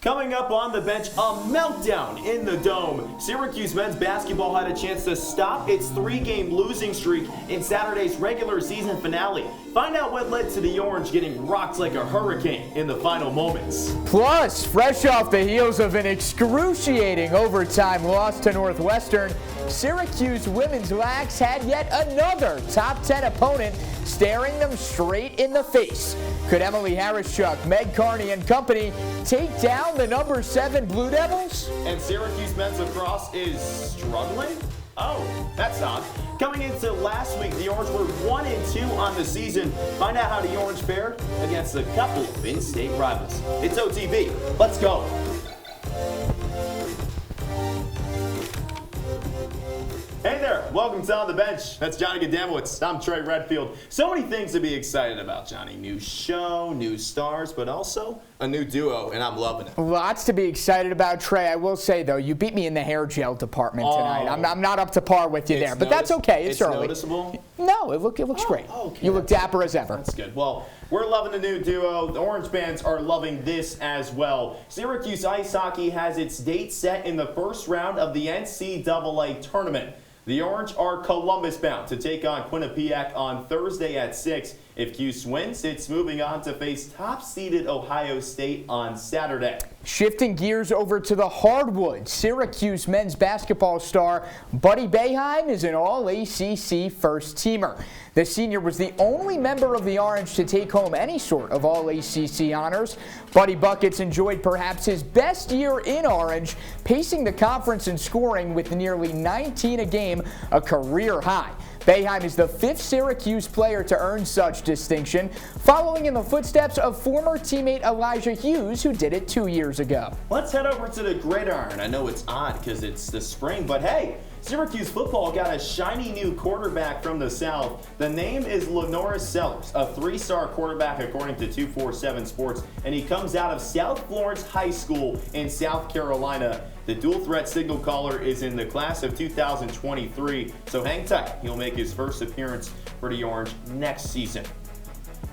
Coming up on the bench, a meltdown in the Dome. Syracuse men's basketball had a chance to stop its three-game losing streak in Saturday's regular season finale. Find out what led to the Orange getting rocked like a hurricane in the final moments. Plus, fresh off the heels of an excruciating overtime loss to Northwestern, Syracuse women's Lax had yet another top 10 opponent staring them straight in the face. Could Emily Harrischuk, Meg Carney, and company take down the number 7 Blue Devils? And Syracuse men's lacrosse is struggling? Oh, that's odd. Coming into last week, the Orange were 1-2 on the season. Find out how the Orange fared against a couple of in-state rivals. It's OTV. Let's go. Hey there, welcome to On the Bench. That's Johnny Gadamowitz. I'm Trey, Redfield. So many things to be excited about, Johnny. New show, new stars, but also a new duo, and I'm loving it. Lots to be excited about, Trey. I will say, though, you beat me in the hair gel department tonight. I'm not up to par with you there, but that's okay. It's early. Noticeable? No, it looks great. Okay. You look dapper as ever. That's good. Well, we're loving the new duo. The Orange fans are loving this as well. Syracuse Ice Hockey has its date set in the first round of the NCAA Tournament. The Orange are Columbus-bound to take on Quinnipiac on Thursday at 6. If Cuse wins, it's moving on to face top-seeded Ohio State on Saturday. Shifting gears over to the hardwood, Syracuse men's basketball star Buddy Boeheim is an All-ACC first-teamer. The senior was the only member of the Orange to take home any sort of All-ACC honors. Buddy Buckets enjoyed perhaps his best year in Orange, pacing the conference in scoring with nearly 19 a game, a career high. Boeheim is the 5th Syracuse player to earn such distinction, following in the footsteps of former teammate Elijah Hughes, who did it 2 years ago. Let's head over to the gridiron. I know it's odd because it's the spring, but hey, Syracuse football got a shiny new quarterback from the South. The name is Lenora Sellers, a 3-star quarterback according to 247 Sports, and he comes out of South Florence High School in South Carolina. The dual threat signal caller is in the class of 2023, so hang tight. He'll make his first appearance for the Orange next season.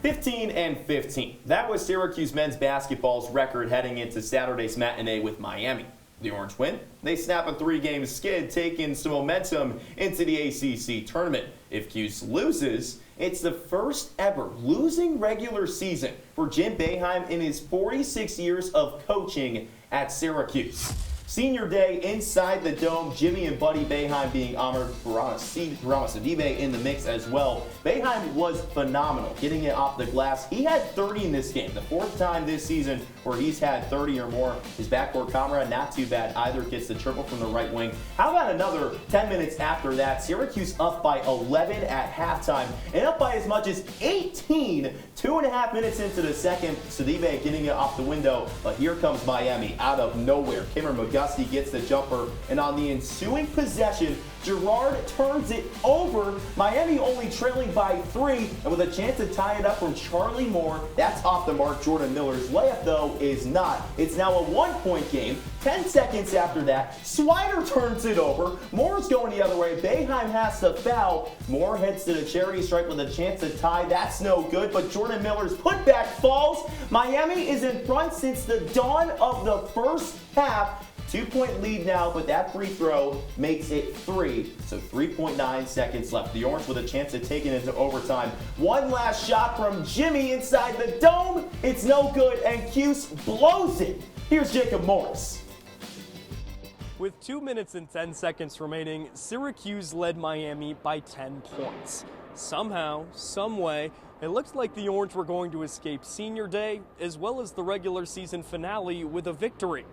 15-15. That was Syracuse men's basketball's record heading into Saturday's matinee with Miami. The Orange win. They snap a 3-game skid, taking some momentum into the ACC Tournament. If Cuse loses, it's the first ever losing regular season for Jim Boeheim in his 46 years of coaching at Syracuse. Senior day inside the Dome, Jimmy and Buddy Boeheim being honored, Ramasidibe in the mix as well. Boeheim was phenomenal, getting it off the glass. He had 30 in this game, the 4th time this season where he's had 30 or more. His backcourt comrade, not too bad either, gets the triple from the right wing. How about another 10 minutes after that? Syracuse up by 11 at halftime and up by as much as 18 2.5 minutes into the second. Sidibe getting it off the window, but here comes Miami out of nowhere. Cameron McGusty gets the jumper, and on the ensuing possession, Girard turns it over. Miami only trailing by 3, and with a chance to tie it up from Charlie Moore. That's off the mark. Jordan Miller's layup, though, is not. It's now a 1-point game. 10 seconds after that, Swider turns it over. Moore's going the other way. Boeheim has to foul. Moore heads to the charity stripe with a chance to tie. That's no good, but Jordan Miller's putback falls. Miami is in front since the dawn of the first half. 2-point lead now, but that free throw makes it 3. So 3.9 seconds left. The Orange with a chance of taking it into overtime. One last shot from Jimmy inside the Dome. It's no good, and Cuse blows it. Here's Jacob Morris. With 2 minutes and 10 seconds remaining, Syracuse led Miami by 10 points. Somehow, some way, it looks like the Orange were going to escape senior day as well as the regular season finale with a victory.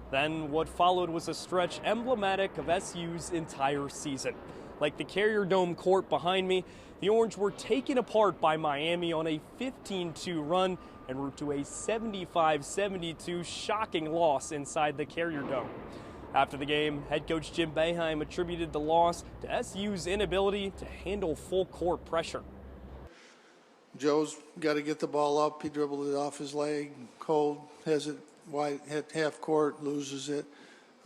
Then what followed was a stretch emblematic of SU's entire season. Like the Carrier Dome court behind me, the Orange were taken apart by Miami on a 15-2 run en route to a 75-72 shocking loss inside the Carrier Dome. After the game, head coach Jim Boeheim attributed the loss to SU's inability to handle full court pressure. Joe's got to get the ball up. He dribbled it off his leg, cold, has it wide, hit half court, loses it.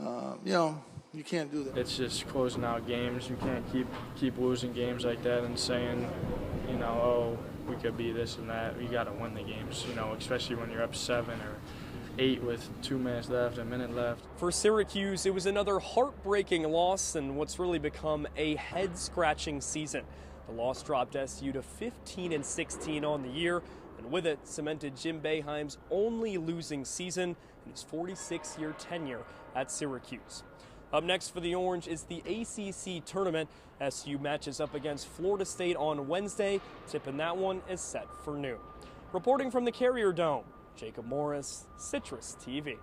You can't do that. It's just closing out games. You can't keep losing games like that and saying, oh, we could be this and that. You got to win the games, especially when you're up 7 or 8 with 2 minutes left, a minute left. For Syracuse, it was another heartbreaking loss and what's really become a head-scratching season. The loss dropped SU to 15-16 on the year, and with it cemented Jim Boeheim's only losing season in his 46-year tenure at Syracuse. Up next for the Orange is the ACC Tournament. SU matches up against Florida State on Wednesday. Tip in that one is set for noon. Reporting from the Carrier Dome, Jacob Morris, Citrus TV.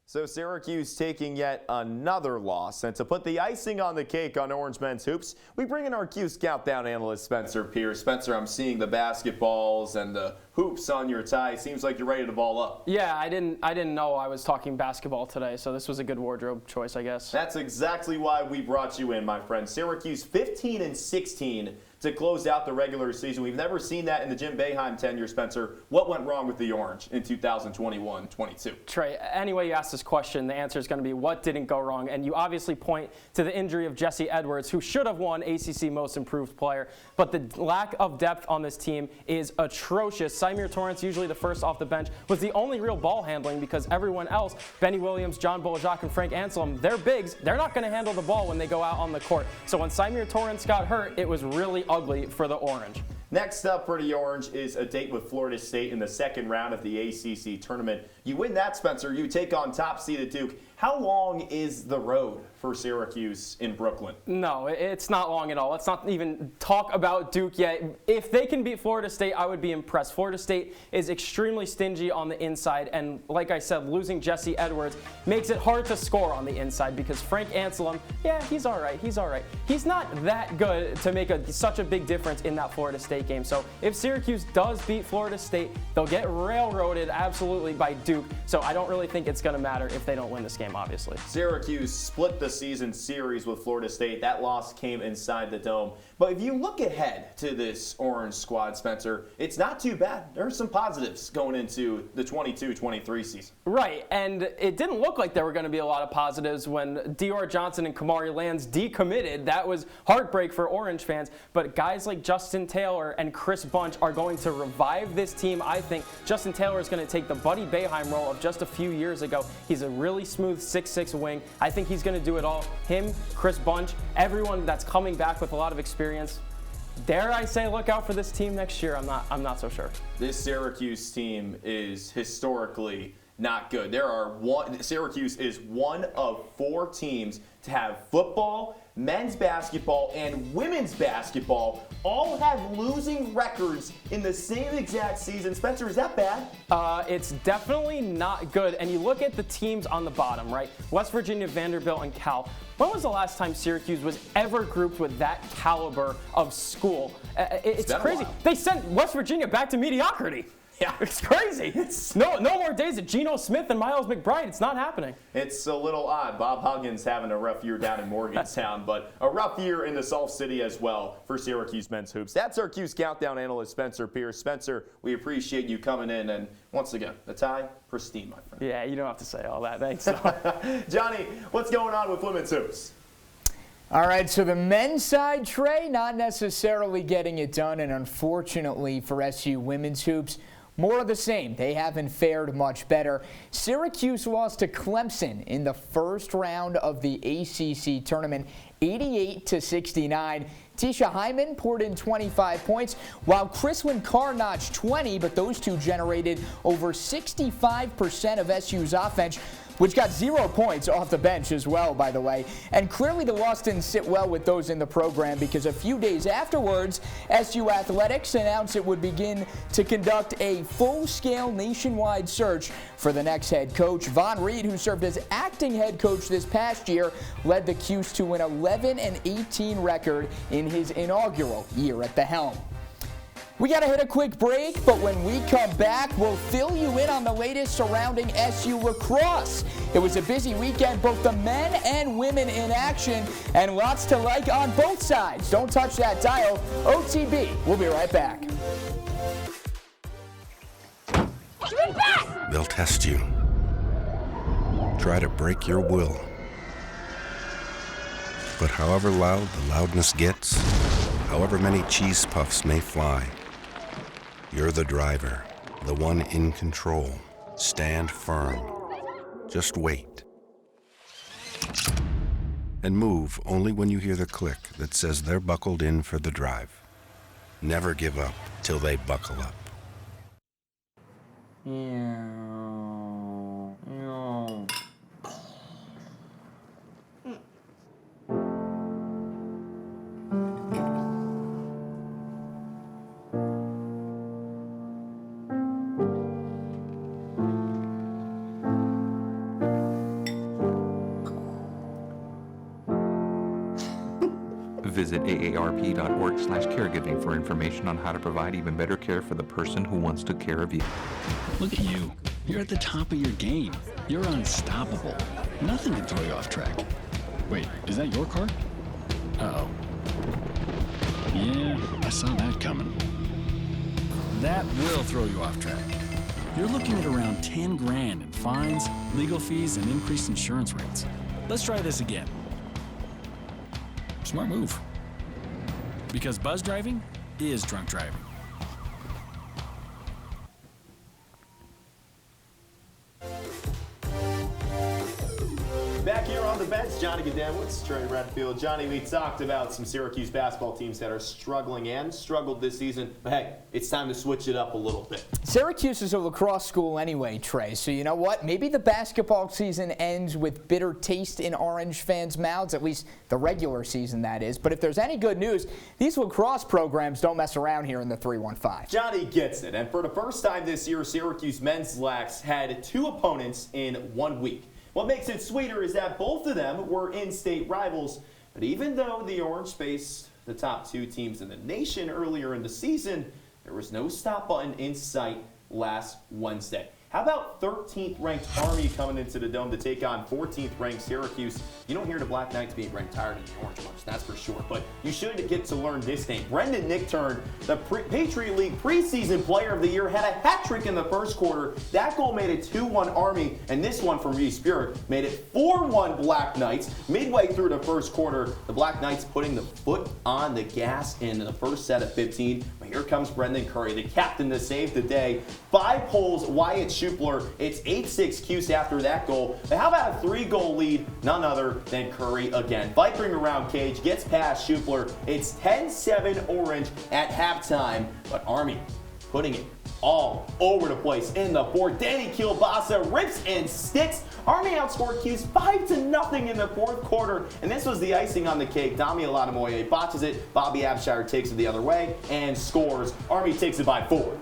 So Syracuse taking yet another loss, and to put the icing on the cake on Orange men's hoops, we bring in our Cuse Countdown analyst Spencer Pierce. Spencer, I'm seeing the basketballs and the hoops on your tie. Seems like you're ready to ball up. Yeah, I didn't know I was talking basketball today, so this was a good wardrobe choice, I guess. That's exactly why we brought you in, my friend. Syracuse 15-16 to close out the regular season. We've never seen that in the Jim Boeheim tenure, Spencer. What went wrong with the Orange in 2021-22? Trey, any way you ask this question, the answer is going to be what didn't go wrong, and you obviously point to the injury of Jesse Edwards, who should have won ACC Most Improved Player, but the lack of depth on this team is atrocious. Symir Torrance, usually the first off the bench, was the only real ball handling because everyone else, Benny Williams, John Bolajak, and Frank Anselm, they're bigs. They're not going to handle the ball when they go out on the court. So when Symir Torrance got hurt, it was really ugly for the Orange. Next up for the Orange is a date with Florida State in the second round of the ACC Tournament. You win that, Spencer. You take on top-seeded Duke. How long is the road for Syracuse in Brooklyn? No, it's not long at all. Let's not even talk about Duke yet. If they can beat Florida State, I would be impressed. Florida State is extremely stingy on the inside, and like I said, losing Jesse Edwards makes it hard to score on the inside because Frank Anselm, yeah, he's all right. He's not that good to make such a big difference in that Florida State game. So if Syracuse does beat Florida State, they'll get railroaded absolutely by Duke. So I don't really think it's going to matter if they don't win this game, obviously. Syracuse split the season series with Florida State. That loss came inside the Dome. But if you look ahead to this Orange squad, Spencer, it's not too bad. There are some positives going into the 22-23 season. Right, and it didn't look like there were going to be a lot of positives when Dior Johnson and Kamari Lands decommitted. That was heartbreak for Orange fans. But guys like Justin Taylor and Chris Bunch are going to revive this team, I think. Justin Taylor is going to take the Buddy Boeheim role of just a few years ago. He's a really smooth 6'6" wing. I think he's going to do it all. Him, Chris Bunch, everyone that's coming back with a lot of experience. Dare I say, look out for this team next year? I'm not so sure. This Syracuse team is historically not good. Syracuse is one of 4 teams to have football, men's basketball, and women's basketball all have losing records in the same exact season. Spencer, is that bad? It's definitely not good. And you look at the teams on the bottom, right? West Virginia, Vanderbilt, and Cal. When was the last time Syracuse was ever grouped with that caliber of school? It's crazy. They sent West Virginia back to mediocrity. Yeah, it's crazy. No more days of Geno Smith and Miles McBride. It's not happening. It's a little odd. Bob Huggins having a rough year down in Morgantown, but a rough year in the Salt City as well for Syracuse men's hoops. That's our Cuse Countdown analyst, Spencer Pierce. Spencer, we appreciate you coming in, and once again, the tie, pristine, my friend. Yeah, you don't have to say all that. Thanks. Johnny, what's going on with women's hoops? All right, so the men's side, Trey, not necessarily getting it done, and unfortunately for SU women's hoops, more of the same. They haven't fared much better. Syracuse lost to Clemson in the first round of the ACC Tournament, 88-69. Tisha Hyman poured in 25 points, while Chrislyn Carr notched 20, but those two generated over 65% of SU's offense, which got 0 points off the bench as well, by the way. And clearly the loss didn't sit well with those in the program because a few days afterwards, SU Athletics announced it would begin to conduct a full-scale nationwide search for the next head coach. Von Reed, who served as acting head coach this past year, led the Cuse to an 11-18 record in his inaugural year at the helm. We got to hit a quick break, but when we come back, we'll fill you in on the latest surrounding SU lacrosse. It was a busy weekend, both the men and women in action, and lots to like on both sides. Don't touch that dial. OTB, we'll be right back. They'll test you. Try to break your will. But however loud the loudness gets, however many cheese puffs may fly, you're the driver, the one in control. stand firm. Just wait. And move only when you hear the click that says they're buckled in for the drive. Never give up till they buckle up. Visit aarp.org/caregiving for information on how to provide even better care for the person who wants to care of you. Look at you. You're at the top of your game. You're unstoppable. Nothing can throw you off track. Wait, is that your car? Uh-oh. Yeah, I saw that coming. That will throw you off track. You're looking at around 10 grand in fines, legal fees, and increased insurance rates. Let's try this again. Smart move. Because buzz driving is drunk driving. Back here on the bench, Johnny Gadamowitz, Trey, Redfield. Johnny, we talked about some Syracuse basketball teams that are struggling and struggled this season. But hey, it's time to switch it up a little bit. Syracuse is a lacrosse school anyway, Trey. So you know what? Maybe the basketball season ends with bitter taste in Orange fans' mouths, at least the regular season, that is. But if there's any good news, these lacrosse programs don't mess around here in the 315. Johnny gets it. And for the first time this year, Syracuse men's lax had 2 opponents in 1 week. What makes it sweeter is that both of them were in-state rivals. But even though the Orange faced the top 2 teams in the nation earlier in the season, there was no stop button in sight last Wednesday. How about 13th ranked Army coming into the Dome to take on 14th ranked Syracuse? You don't hear the Black Knights being ranked higher than the Orange much, that's for sure. But you should get to learn this name. Brendan Nichtern, the Patriot League preseason player of the year, had a hat trick in the first quarter. That goal made it 2-1 Army, and this one from Spirit made it 4-1 Black Knights. Midway through the first quarter, the Black Knights putting the foot on the gas in the first set of 15. But here comes Brendan Curry, the captain to save the day. 5 poles, Wyatt Schupler. It's 8-6 Cuse after that goal. But how about a 3-goal lead? None other than Curry again. Vipering around cage, gets past Schupler. It's 10-7 Orange at halftime. But Army putting it all over the place in the fourth. Danny Kielbasa rips and sticks. Army outscored Cuse 5-0 in the fourth quarter, and this was the icing on the cake. Dami Oladamoye botches it. Bobby Abshire takes it the other way and scores. Army takes it by 4.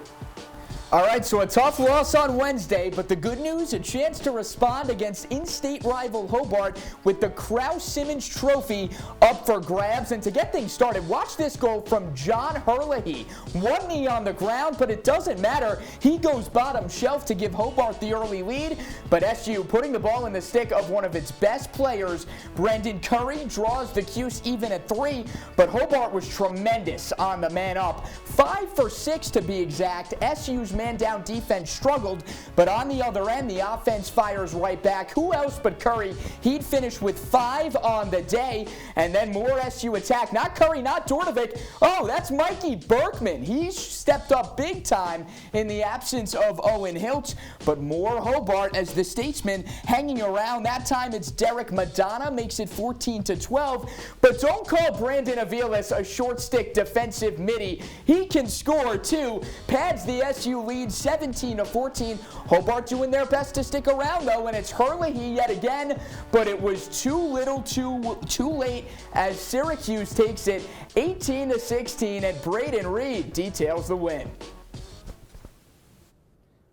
All right, so a tough loss on Wednesday, but the good news, a chance to respond against in-state rival Hobart with the Kraus-Simmons Trophy up for grabs. And to get things started, watch this goal from John Herlihy. 1 knee on the ground, but it doesn't matter. He goes bottom shelf to give Hobart the early lead, but SU putting the ball in the stick of one of its best players. Brendan Curry draws the Cuse even at 3, but Hobart was tremendous on the man up. 5 for 6 to be exact. SU's man-down defense struggled, but on the other end, the offense fires right back. Who else but Curry? He'd finish with 5 on the day, and then more SU attack. Not Curry, not Dortovic. Oh, that's Mikey Berkman. He's stepped up big time in the absence of Owen Hiltz, but more Hobart as the Statesman hanging around. That time it's Derek Madonna, makes it 14-12, but don't call Brandon Aviles a short stick defensive midi. He can score too. Pads the SU lead 17-14. Hobart doing their best to stick around though, and it's Herlihy yet again, but it was too little too late as Syracuse takes it 18-16, and Braden Reed details the win.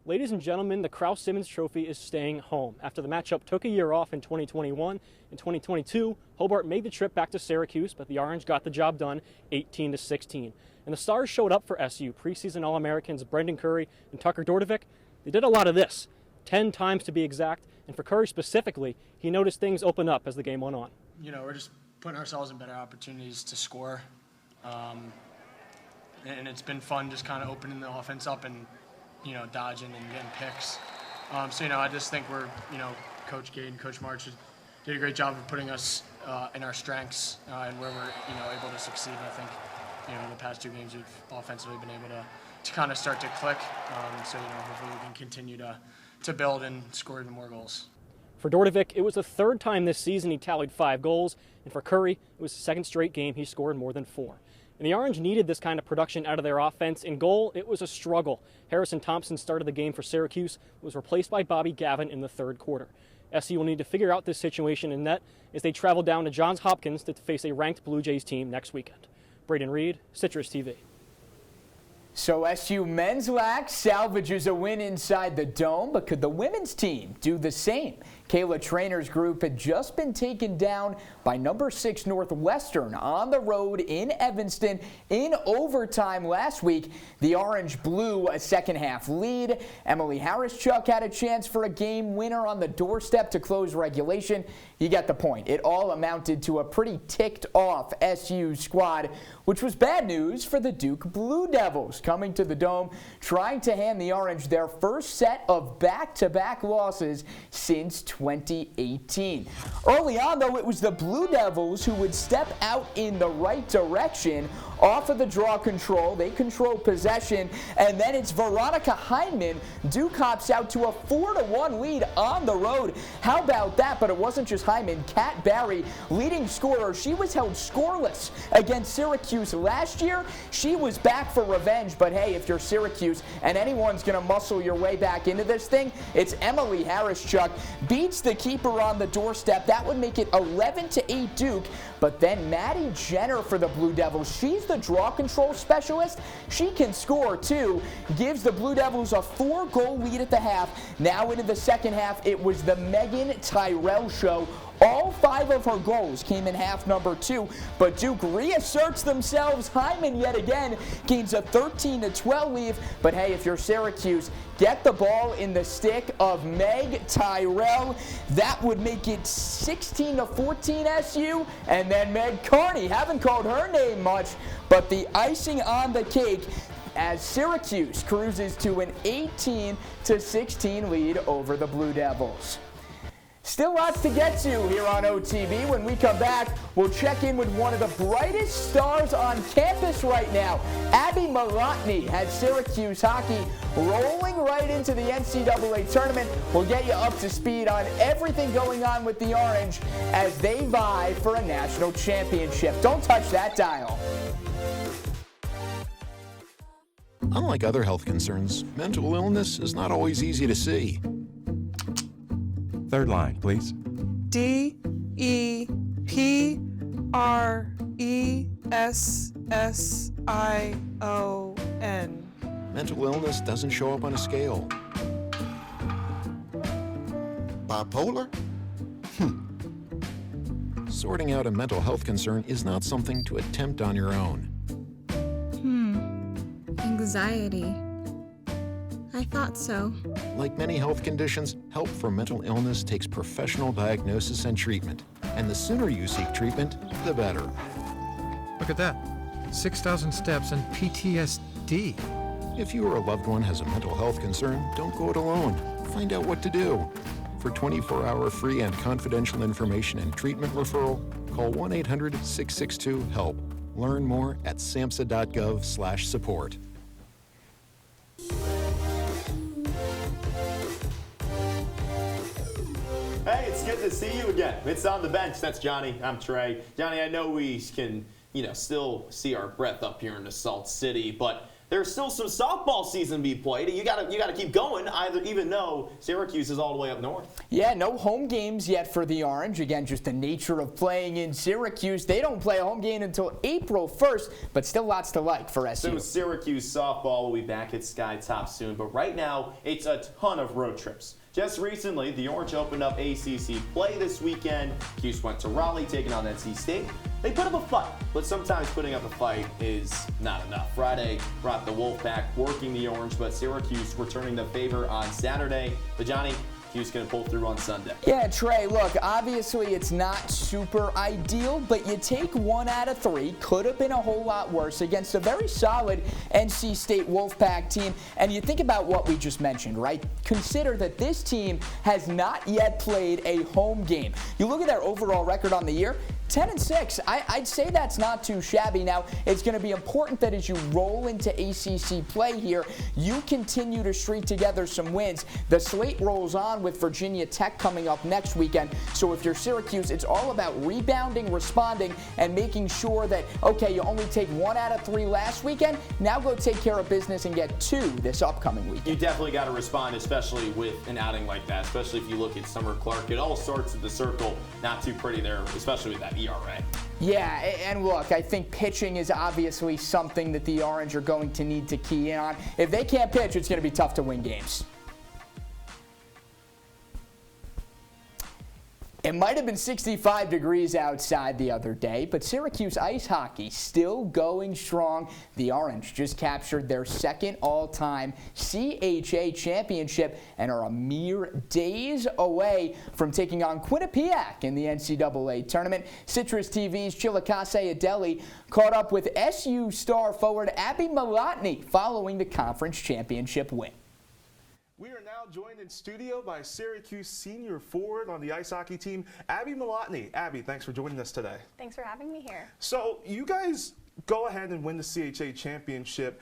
Ladies and gentlemen, the Kraus-Simmons Trophy is staying home. After the matchup took a year off in 2021, in 2022, Hobart made the trip back to Syracuse, but the Orange got the job done 18-16. And the Stars showed up for SU. Preseason All-Americans Brendan Curry and Tucker Dortovic, they did a lot of this, 10 times to be exact. And for Curry specifically, he noticed things open up as the game went on. You know, we're just putting ourselves in better opportunities to score. And it's been fun just kind of opening the offense up and, you know, dodging and getting picks. So, you know, I just think we're, you know, Coach Gade and Coach March did a great job of putting us in our strengths and where we're, you know, able to succeed. And I think, you know, in the past 2 games we've offensively been able to kind of start to click. So, you know, hopefully we can continue to to build and score even more goals. For Dortovic, it was the third time this season he tallied 5 goals, and for Curry, it was the second straight game he scored more than 4. And the Orange needed this kind of production out of their offense. In goal, it was a struggle. Harrison Thompson started the game for Syracuse, was replaced by Bobby Gavin in the third quarter. SC will need to figure out this situation in net as they travel down to Johns Hopkins to face a ranked Blue Jays team next weekend. Braden Reed, CitrusTV. So SU men's lac salvages a win inside the Dome, but could the women's team do the same? Kayla Trainer's group had just been taken down by number 6 Northwestern on the road in Evanston in overtime last week. The Orange blew a second-half lead. Emily Harris-Chuck had a chance for a game winner on the doorstep to close regulation. You get the point. It all amounted to a pretty ticked-off SU squad, which was bad news for the Duke Blue Devils, coming to the Dome, trying to hand the Orange their first set of back-to-back losses since 2018. Early on, though, it was the Blue Devils who would step out in the right direction off of the draw control. They control possession, and then it's Veronica Hyndman. Duke hops out to a 4-1 lead on the road. How about that? But it wasn't just Hyndman. Kat Barry, leading scorer, she was held scoreless against Syracuse last year. She was back for revenge, but hey, if you're Syracuse and anyone's going to muscle your way back into this thing, it's Emily Harris-Chuck. Beats the keeper on the doorstep. That would make it 11-8 Duke. But then Maddie Jenner for the Blue Devils. She's the draw control specialist. She can score too. Gives the Blue Devils a 4-goal lead at the half. Now into the second half, it was the Megan Tyrell show. All 5 of her goals came in half number 2, but Duke reasserts themselves. Hyndman yet again gains a 13-12 lead. But hey, if you're Syracuse, get the ball in the stick of Meg Tyrell. That would make it 16-14 SU. And then Meg Carney, haven't called her name much, but the icing on the cake as Syracuse cruises to an 18-16 lead over the Blue Devils. Still lots to get to here on OTB. When we come back, we'll check in with one of the brightest stars on campus right now. Abby Malotny has Syracuse hockey rolling right into the NCAA tournament. We'll get you up to speed on everything going on with the Orange as they vie for a national championship. Don't touch that dial. Unlike other health concerns, mental illness is not always easy to see. Third line, please. DEPRESSION. Mental illness doesn't show up on a scale. Bipolar? Sorting out a mental health concern is not something to attempt on your own. Anxiety. I thought so. Like many health conditions, help for mental illness takes professional diagnosis and treatment. And the sooner you seek treatment, the better. Look at that. 6,000 steps and PTSD. If you or a loved one has a mental health concern, don't go it alone. Find out what to do. For 24-hour free and confidential information and treatment referral, call 1-800-662-HELP. Learn more at samhsa.gov/support. Hey, it's good to see you again. It's on the bench. That's Johnny. I'm Trey. Johnny, I know we can, still see our breath up here in the Salt City, but there's still some softball season to be played. You gotta keep going, even though Syracuse is all the way up north. Yeah, no home games yet for the Orange. Again, just the nature of playing in Syracuse. They don't play a home game until April 1st, but still lots to like for SU. So Syracuse softball will be back at Sky Top soon, but right now it's a ton of road trips. Just recently, the Orange opened up ACC play this weekend. Cuse went to Raleigh, taking on NC State. They put up a fight, but sometimes putting up a fight is not enough. Friday brought the Wolfpack working the Orange, but Syracuse returning the favor on Saturday. But Johnny, Cuse going to pull through on Sunday. Yeah, Trey, look, obviously it's not super ideal, but you take 1 out of 3. Could have been a whole lot worse against a very solid NC State Wolfpack team. And you think about what we just mentioned, right? Consider that this team has not yet played a home game. You look at their overall record on the year, 10-6, I'd say that's not too shabby. Now, it's going to be important that as you roll into ACC play here, you continue to string together some wins. The slate rolls on with Virginia Tech coming up next weekend. So if you're Syracuse, it's all about rebounding, responding, and making sure that, okay, you only take 1 out of 3 last weekend. Now go take care of business and get 2 this upcoming weekend. You definitely got to respond, especially with an outing like that, especially if you look at Summer Clark. It all starts at the circle. Not too pretty there, especially with that ERA. Yeah, and look, I think pitching is obviously something that the Orange are going to need to key in on. If they can't pitch, it's going to be tough to win games. It might have been 65 degrees outside the other day, but Syracuse ice hockey still going strong. The Orange just captured their 2nd all-time CHA championship and are a mere days away from taking on Quinnipiac in the NCAA tournament. CitrusTV's Chilakase Adeli caught up with SU star forward Abby Malotny following the conference championship win. We are now joined in studio by Syracuse senior forward on the ice hockey team, Abby Malotny. Abby, thanks for joining us today. Thanks for having me here. So you guys go ahead and win the CHA championship.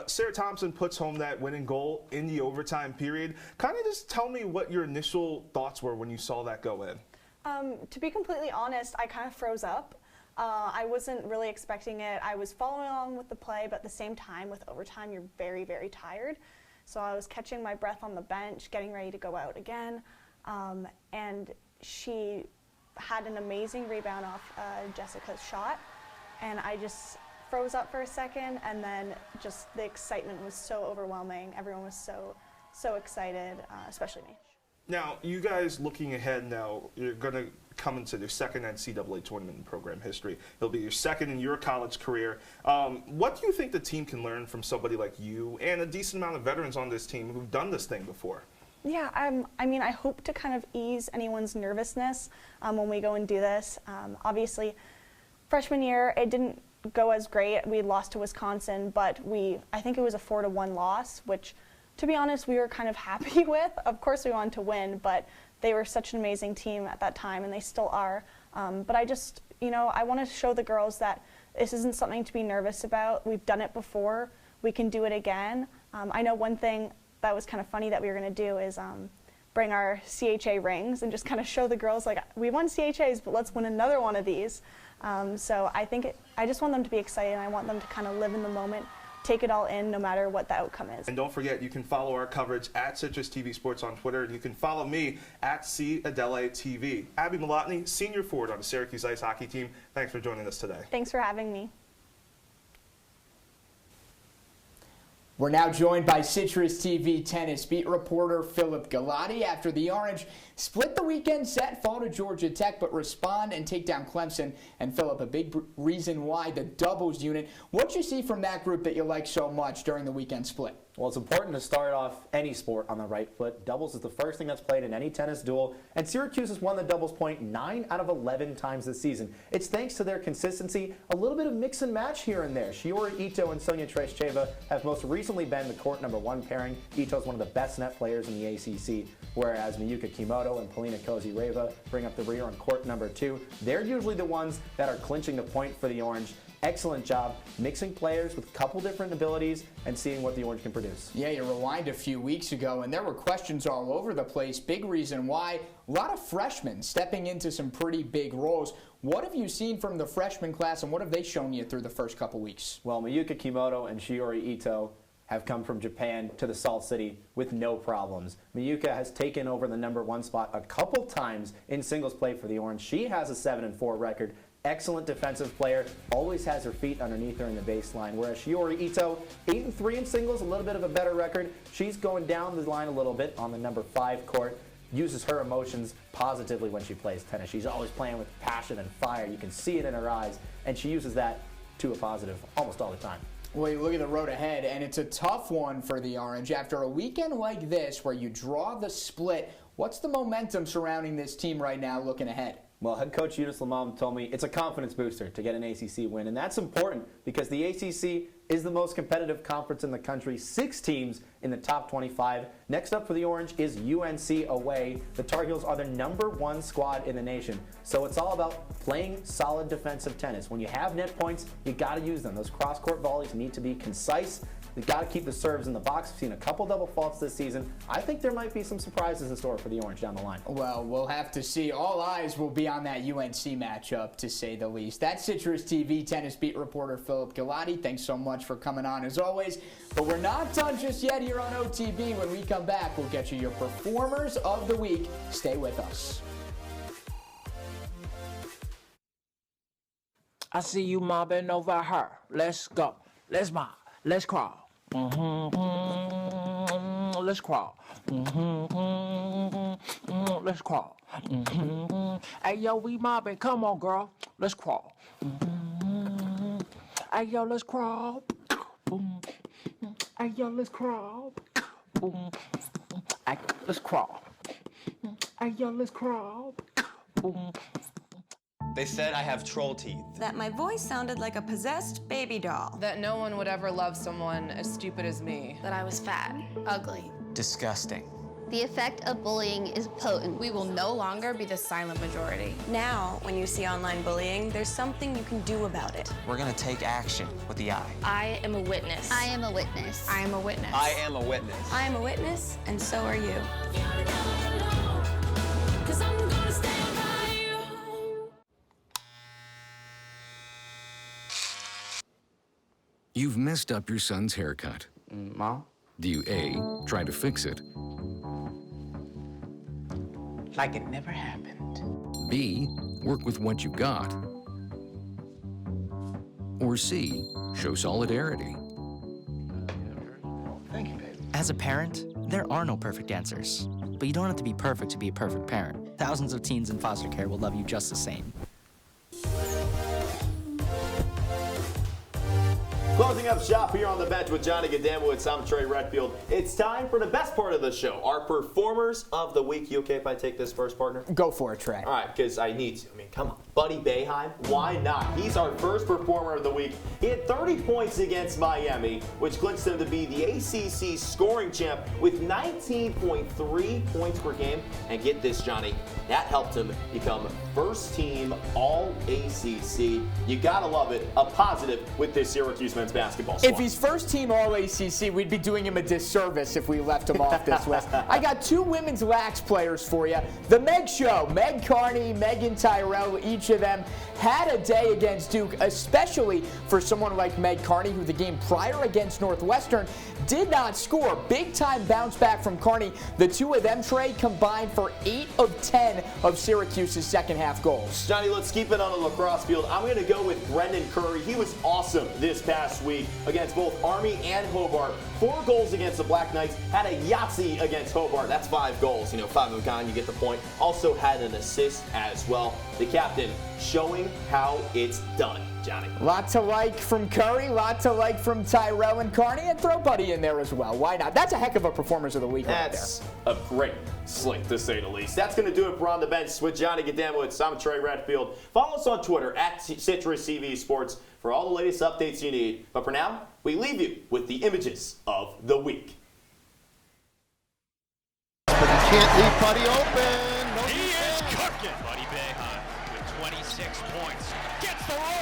Sarah Thompson puts home that winning goal in the overtime period. Kind of just tell me what your initial thoughts were when you saw that go in. To be completely honest, I kind of froze up. I wasn't really expecting it. I was following along with the play, but at the same time, with overtime, you're very, very tired. So I was catching my breath on the bench, getting ready to go out again, and she had an amazing rebound off Jessica's shot, and I just froze up for a second, and then just the excitement was so overwhelming. Everyone was so excited, especially me. Now, you guys looking ahead now, you're going to come into your 2nd NCAA tournament in program history. It'll be your 2nd in your college career. What do you think the team can learn from somebody like you and a decent amount of veterans on this team who've done this thing before? Yeah, I mean, I hope to kind of ease anyone's nervousness when we go and do this. Obviously, freshman year, it didn't go as great. We lost to Wisconsin, but I think it was a 4-1 loss, which, to be honest, we were kind of happy with. Of course, we wanted to win, but they were such an amazing team at that time, and they still are. But I just, I want to show the girls that this isn't something to be nervous about. We've done it before. We can do it again. I know one thing that was kind of funny that we were going to do is bring our CHA rings and just kind of show the girls, like, we won CHAs, but let's win another one of these. So I just want them to be excited, and I want them to kind of live in the moment, take it all in no matter what the outcome is. And don't forget, you can follow our coverage at CitrusTV Sports on Twitter, and you can follow me at CAdelaTV. Abby Malotny, senior forward on the Syracuse ice hockey team, thanks for joining us today. Thanks for having me. We're now joined by CitrusTV tennis beat reporter Philip Galati after the Orange split the weekend set, fall to Georgia Tech, but respond and take down Clemson. And Philip, a big reason why the doubles unit. What'd you see from that group that you like so much during the weekend split? Well, it's important to start off any sport on the right foot. Doubles is the first thing that's played in any tennis duel, and Syracuse has won the doubles point 9 out of 11 times this season. It's thanks to their consistency, a little bit of mix and match here and there. Shiori Ito and Sonia Treshcheva have most recently been the court #1 pairing. Ito's one of the best net players in the ACC, whereas Miyuka Kimoto and Polina Kozyreva bring up the rear on court #2. They're usually the ones that are clinching the point for the Orange. Excellent job mixing players with a couple different abilities and seeing what the Orange can produce. Yeah, you rewind a few weeks ago, and there were questions all over the place. Big reason why. A lot of freshmen stepping into some pretty big roles. What have you seen from the freshman class, and what have they shown you through the first couple weeks? Well, Miyuka Kimoto and Shiori Ito have come from Japan to the Salt City with no problems. Miyuka has taken over the #1 spot a couple times in singles play for the Orange. She has a 7-4 record. Excellent defensive player, always has her feet underneath her in the baseline, whereas Shiori Ito, 8-3 in singles, a little bit of a better record. She's going down the line a little bit on the #5 court, uses her emotions positively when she plays tennis. She's always playing with passion and fire. You can see it in her eyes, and she uses that to a positive almost all the time. Well, you look at the road ahead, and it's a tough one for the Orange. After a weekend like this where you draw the split, what's the momentum surrounding this team right now looking ahead? Well, head coach Eunice Lamam told me it's a confidence booster to get an ACC win, and that's important because the ACC is the most competitive conference in the country. 6 teams in the top 25. Next up for the Orange is UNC away. The Tar Heels are the #1 squad in the nation. So it's all about playing solid defensive tennis. When you have net points, you got to use them. Those cross-court volleys need to be concise. You've got to keep the serves in the box. We've seen a couple double faults this season. I think there might be some surprises in store for the Orange down the line. Well, we'll have to see. All eyes will be on that UNC matchup, to say the least. That's Citrus TV tennis beat reporter Philip Galati. Thanks so much for coming on as always. But we're not done just yet here on OTB. When we come back, we'll get you your performers of the week. Stay with us. I see you mobbing over her. Let's go. Let's mob. Let's crawl. Let's crawl. Let's crawl. Hey, yo, we mobbing. Come on, girl. Let's crawl. Hey, yo, let's crawl. Hey, yo, let's crawl. Hey, let's crawl. Hey, yo, let's crawl. They said I have troll teeth. That my voice sounded like a possessed baby doll. That no one would ever love someone as stupid as me. That I was fat, ugly. Disgusting. The effect of bullying is potent. We will no longer be the silent majority. Now, when you see online bullying, there's something you can do about it. We're gonna take action with the I. I am a witness. I am a witness. I am a witness. I am a witness. I am a witness, and so are you. You've messed up your son's haircut. Mom? Do you A, try to fix it? Like it never happened. B, work with what you got? Or C, show solidarity? Thank you, baby. As a parent, there are no perfect answers. But you don't have to be perfect to be a perfect parent. Thousands of teens in foster care will love you just the same. Closing up shop here on the bench with Johnny Gadamowitz. I'm Trey Redfield. It's time for the best part of the show, our performers of the week. You okay if I take this first, partner? Go for it, Trey. All right, because I need to. I mean, come on. Buddy Boeheim, why not? He's our first performer of the week. He had 30 points against Miami, which clinched him to be the ACC scoring champ with 19.3 points per game. And get this, Johnny, that helped him become first team All-ACC. You gotta love it. A positive with this Syracuse men's basketball squad. If he's first team All-ACC, we'd be doing him a disservice if we left him off this list. I got two women's lax players for you. The Meg Show, Meg Carney, Megan Tyrell, each of them had a day against Duke, especially for someone like Meg Carney, who the game prior against Northwestern did not score. Big time bounce back from Carney. The two of them, Trey, combined for 8 of 10 of Syracuse's second half goals. Johnny, let's keep it on the lacrosse field. I'm going to go with Brendan Curry. He was awesome this past week against both Army and Hobart. 4 goals against the Black Knights. Had a Yahtzee against Hobart. That's 5 goals. 5 of gone, you get the point. Also had an assist as well. The captain showing how it's done, Johnny. Lot to like from Curry, lot to like from Tyrell and Carney, and throw Buddy in there as well. Why not? That's a heck of a performers of the week right there. That's a great slate, to say the least. That's going to do it for On the Bench with Johnny Gadamowitz. I'm Trey Redfield. Follow us on Twitter at CitrusTV Sports for all the latest updates you need. But for now, we leave you with the images of the week. But he can't leave Buddy open. He is cooking. Buddy Boeheim with 26 points. Gets the roll.